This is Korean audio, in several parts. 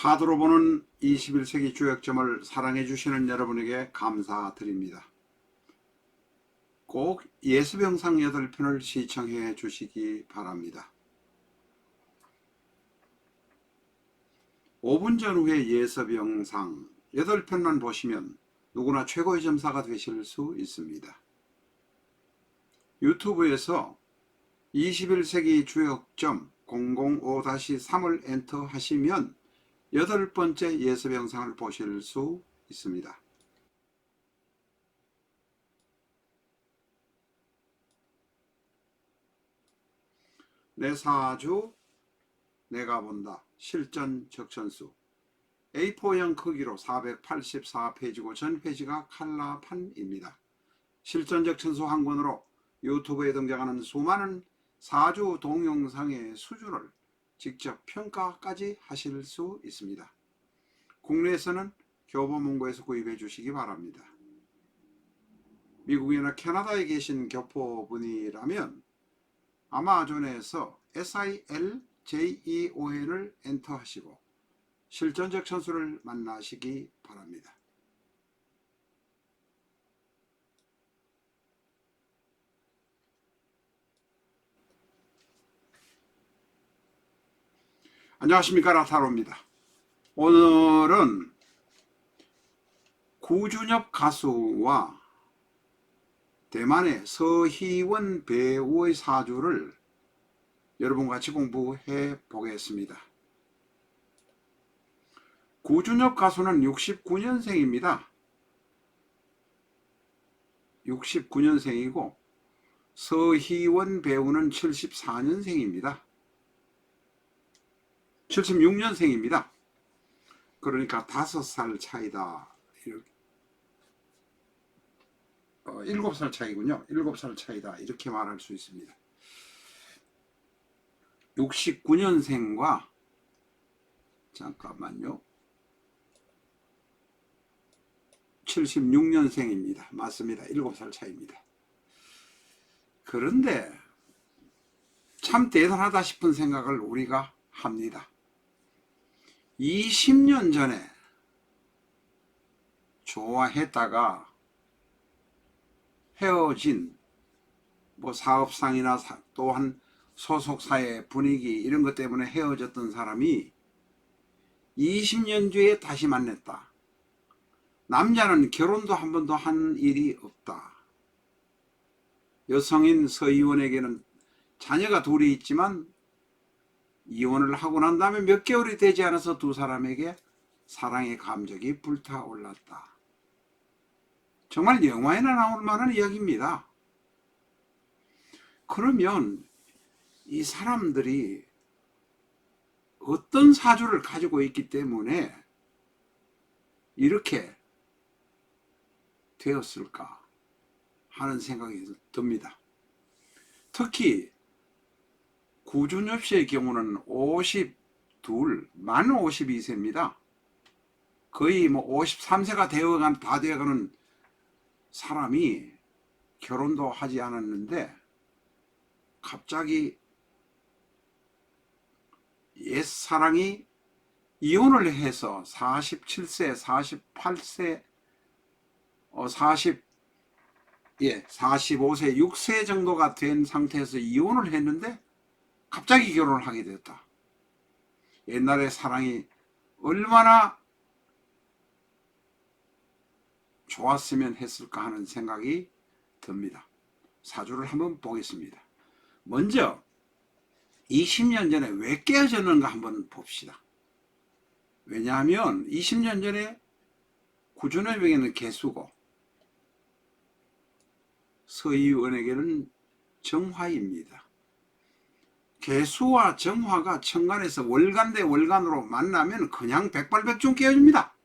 카드로 보는 21세기 주역점을 사랑해 주시는 여러분에게 감사드립니다. 꼭 예습영상 8편을 시청해 주시기 바랍니다. 5분 전후의 예습영상 8편만 보시면 누구나 최고의 점사가 되실 수 있습니다. 유튜브에서 21세기 주역점 005-3을 엔터 하시면 8번째 예습 영상을 보실 수 있습니다. 내 사주 내가 본다 실전 적천수 A4형 크기로 484페이지고 전 페이지가 칼라판입니다. 실전 적천수 한 권으로 유튜브에 등장하는 수많은 사주 동영상의 수준을 직접 평가까지 하실 수 있습니다. 국내에서는 교보문고에서 구입해 주시기 바랍니다. 미국이나 캐나다에 계신 교포분이라면 아마존에서 SILJEON을 엔터 하시고 실전적 천수를 만나시기 바랍니다. 안녕하십니까, 라타로입니다. 오늘은 구준엽 가수와 대만의 서희원 배우의 사주를 여러분과 같이 공부해 보겠습니다. 구준엽 가수는 69년생입니다. 69년생이고 서희원 배우는 74년생입니다. 76년생입니다. 그러니까 5살 차이다. 7살 차이군요. 7살 차이다. 이렇게 말할 수 있습니다. 69년생과 잠깐만요. 76년생입니다. 맞습니다. 7살 차이입니다. 그런데 참 대단하다 싶은 생각을 우리가 합니다. 20년 전에 좋아했다가 헤어진 사업상이나 또한 소속사의 분위기 이런 것 때문에 헤어졌던 사람이 20년 뒤에 다시 만났다. 남자는 결혼도 한 번도 한 일이 없다. 여성인 서희원에게는 자녀가 둘이 있지만 이혼을 하고 난 다음에 몇 개월이 되지 않아서 두 사람에게 사랑의 감정이 불타올랐다. 정말 영화에나 나올 만한 이야기입니다. 그러면 이 사람들이 어떤 사주를 가지고 있기 때문에 이렇게 되었을까 하는 생각이 듭니다. 특히 구준엽 씨의 경우는 52, 만 52세입니다. 거의 53세가 다 되어가는 사람이 결혼도 하지 않았는데 갑자기 옛사랑이 이혼을 해서 47세, 48세, 45세, 6세 정도가 된 상태에서 이혼을 했는데 갑자기 결혼을 하게 되었다. 옛날에 사랑이 얼마나 좋았으면 했을까 하는 생각이 듭니다. 사주를 한번 보겠습니다. 먼저 20년 전에 왜 깨어졌는가 한번 봅시다. 왜냐하면 20년 전에 구준엽에게는 개수고 서희원에게는 정화입니다. 개수와 정화가 천간에서 월간 대 월간으로 만나면 그냥 백발백중 깨어집니다.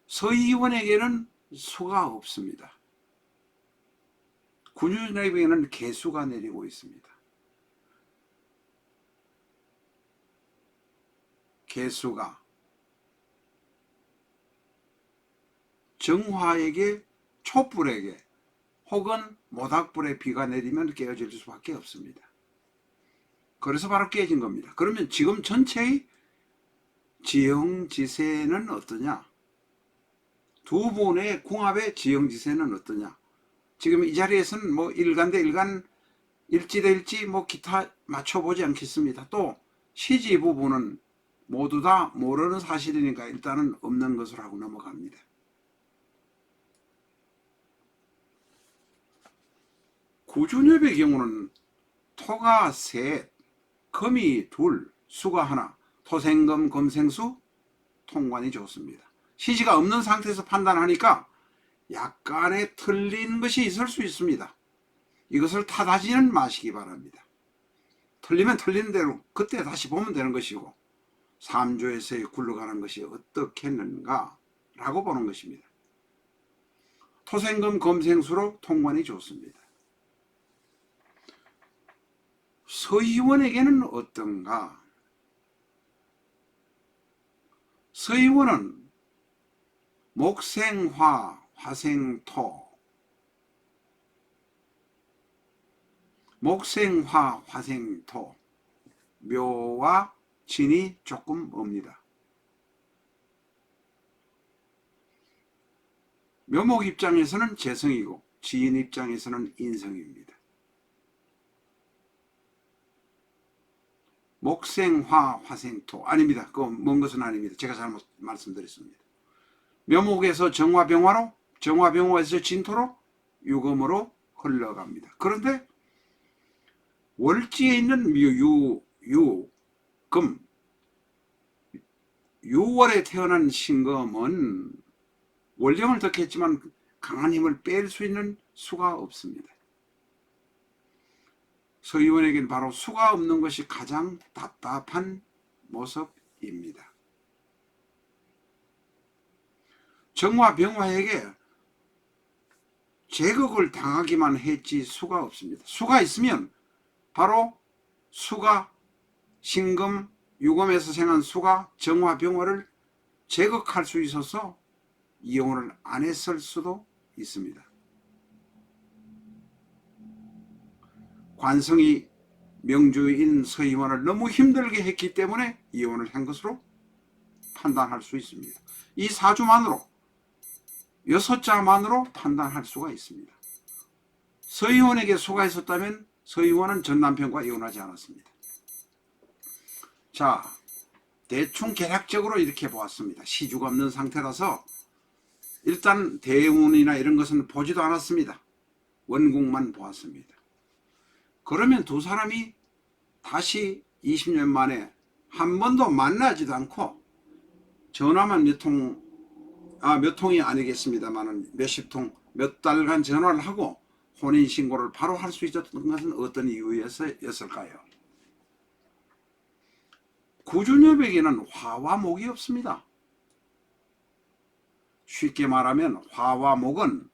서희원에게는 수가 없습니다. 구준엽에게는 개수가 내리고 있습니다. 개수가 정화에게 촛불에게 혹은 모닥불에 비가 내리면 깨어질 수밖에 없습니다. 그래서 바로 깨진 겁니다. 그러면 지금 전체의 지형지세는 어떠냐? 두 분의 궁합의 지형지세는 어떠냐? 지금 이 자리에서는 뭐 일간 대 일간, 일지 대 일지 뭐 기타 맞춰보지 않겠습니다. 또 시지 부분은 모두 다 모르는 사실이니까 일단은 없는 것으로 하고 넘어갑니다. 구준엽의 경우는 토가 셋, 금이 둘, 수가 하나, 토생금 금생수 통관이 좋습니다. 시지가 없는 상태에서 판단하니까 약간의 틀린 것이 있을 수 있습니다. 이것을 탓하지는 마시기 바랍니다. 틀리면 틀린 대로 그때 다시 보면 되는 것이고, 삼조에서의 굴러가는 것이 어떻겠는가 라고 보는 것입니다. 토생금 금생수로 통관이 좋습니다. 서희원에게는 어떤가? 서희원은 목생화, 화생토, 목생화, 화생토, 묘와 진이 조금 옵니다. 묘목 입장에서는 재성이고 지인 입장에서는 인성입니다. 목생화, 화생토 아닙니다. 그건 먼 것은 아닙니다. 제가 잘못 말씀드렸습니다. 묘목에서 정화병화로, 정화병화에서 진토로, 유금으로 흘러갑니다. 그런데 월지에 있는 금, 유월에 태어난 신금은 월령을 덕했지만 강한 힘을 뺄 수 있는 수가 없습니다. 서희원에게는 바로 수가 없는 것이 가장 답답한 모습입니다. 정화 병화에게 제극을 당하기만 했지 수가 없습니다. 수가 있으면 바로 수가 신금, 유금에서 생한 수가 정화 병화를 제극할 수 있어서 이혼을 안 했을 수도 있습니다. 관성이 명주인 서희원을 너무 힘들게 했기 때문에 이혼을 한 것으로 판단할 수 있습니다. 이 사주만으로 6자만으로 판단할 수가 있습니다. 서희원에게 수가 있었다면 서희원은 전 남편과 이혼하지 않았습니다. 자, 대충 계략적으로 이렇게 보았습니다. 시주가 없는 상태라서 일단 대운이나 이런 것은 보지도 않았습니다. 원국만 보았습니다. 그러면 두 사람이 다시 20년 만에 한 번도 만나지도 않고 전화만 몇 통이 아니겠습니다만은 몇십 통, 몇 달간 전화를 하고 혼인신고를 바로 할 수 있었던 것은 어떤 이유였을까요? 구준엽에게는 화와 목이 없습니다. 쉽게 말하면 화와 목은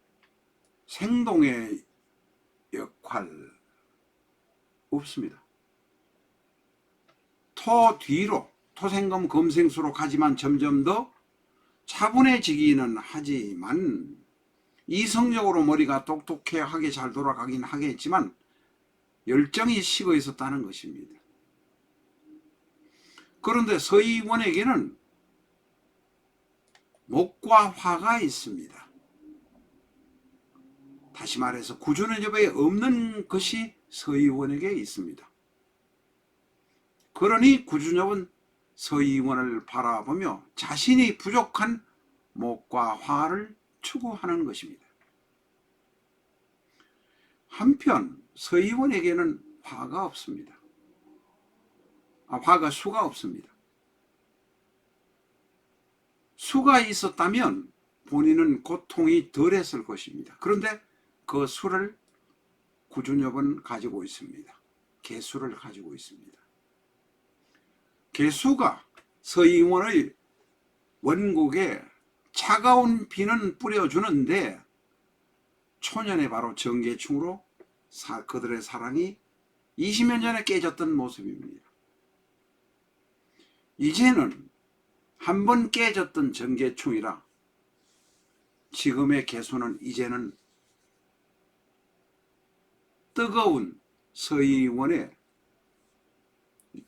생동의 역할 없습니다. 토 뒤로 토생금 금생수로 가지만 점점 더 차분해지기는 하지만 이성적으로 머리가 똑똑하게 잘 돌아가긴 하겠지만 열정이 식어 있었다는 것입니다. 그런데 서희원에게는 목과 화가 있습니다. 다시 말해서 구준엽에 없는 것이 서희원에게 있습니다. 그러니 구준엽은 서희원을 바라보며 자신이 부족한 목과 화를 추구하는 것입니다. 한편 서희원에게는 화가 없습니다. 화가 수가 없습니다. 수가 있었다면 본인은 고통이 덜했을 것입니다. 그런데 그 수를 구준엽은 가지고 있습니다. 개수를 가지고 있습니다. 개수가 서희원의 원국에 차가운 비는 뿌려주는데 초년에 바로 정계충으로 그들의 사랑이 20년 전에 깨졌던 모습입니다. 이제는 한 번 깨졌던 정계충이라 지금의 개수는 이제는 뜨거운 서의원의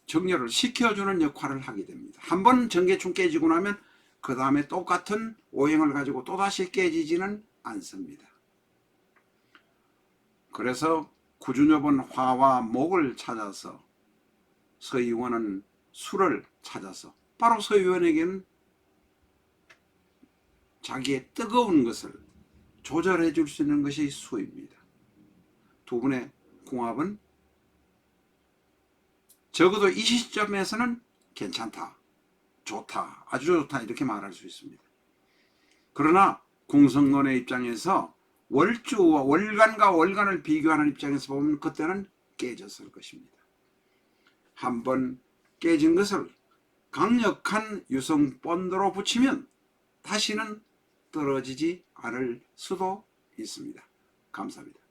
정렬을 시켜주는 역할을 하게 됩니다. 한번 전개충 깨지고 나면 그 다음에 똑같은 오행을 가지고 또다시 깨지지는 않습니다. 그래서 구준엽은 화와 목을 찾아서 서의원은 수를 찾아서 바로 서의원에게는 자기의 뜨거운 것을 조절해 줄 수 있는 것이 수입니다. 두 분의 궁합은 적어도 이 시점에서는 괜찮다, 좋다, 아주 좋다 이렇게 말할 수 있습니다. 그러나 공성론의 입장에서 월주와 월간과 월간을 비교하는 입장에서 보면 그때는 깨졌을 것입니다. 한번 깨진 것을 강력한 유성 본드로 붙이면 다시는 떨어지지 않을 수도 있습니다. 감사합니다.